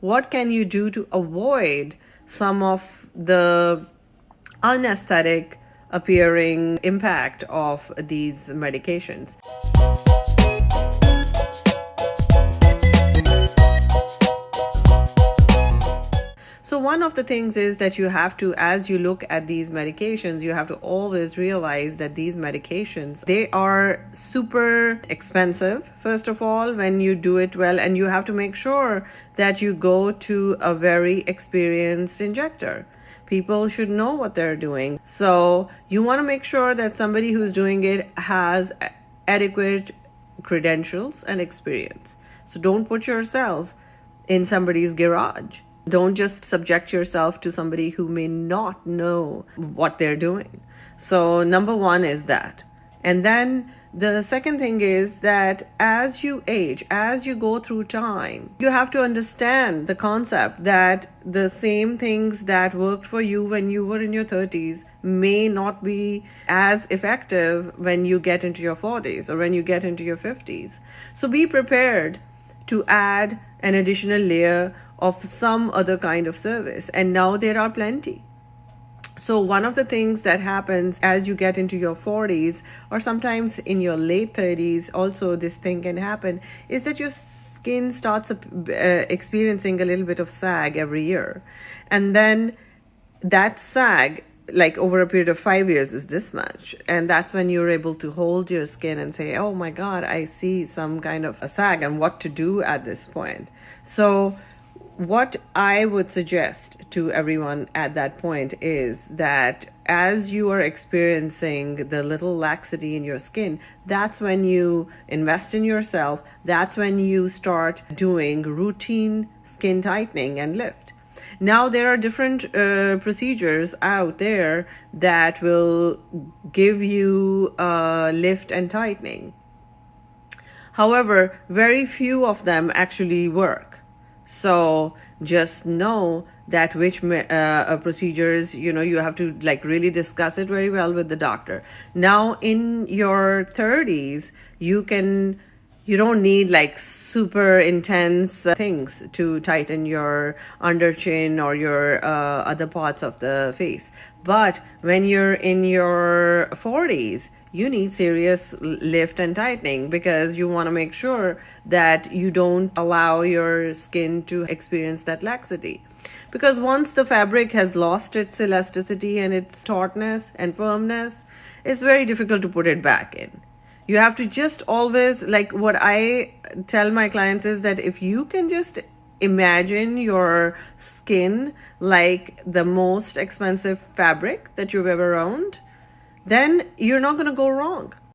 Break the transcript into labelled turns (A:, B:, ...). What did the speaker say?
A: What can you do to avoid some of the unesthetic appearing impact of these medications? So one of the things is that you have to, as you look at these medications, you have to always realize that these medications, they are super expensive, first of all, when you do it well, and you have to make sure that you go to a very experienced injector. People should know what they're doing. So you want to make sure that somebody who's doing it has adequate credentials and experience. So don't put yourself in somebody's garage. Don't just subject yourself to somebody who may not know what they're doing. So number one is that. And then the second thing is that as you age, as you go through time, you have to understand the concept that the same things that worked for you when you were in your 30s may not be as effective when you get into your 40s or when you get into your 50s. So be prepared to add an additional layer of some other kind of service. And now there are plenty. So one of the things that happens as you get into your 40s or sometimes in your late 30s, also this thing can happen, is that your skin starts experiencing a little bit of sag every year. And then that sag, like over a period of 5 years, is this much. And that's when you're able to hold your skin and say, oh my God, I see some kind of a sag, and what to do at this point. So what I would suggest to everyone at that point is that as you are experiencing the little laxity in your skin, that's when you invest in yourself. That's when you start doing routine skin tightening and lift. Now, there are different procedures out there that will give you lift and tightening. However, very few of them actually work. So just know that which procedures, you have to really discuss it very well with the doctor. Now, in your 30s, you don't need super intense things to tighten your under chin or your other parts of the face. But when you're in your 40s, you need serious lift and tightening because you want to make sure that you don't allow your skin to experience that laxity. Because once the fabric has lost its elasticity and its tautness and firmness, it's very difficult to put it back in. You have to just always, what I tell my clients is that if you can just imagine your skin like the most expensive fabric that you've ever owned, then you're not going to go wrong.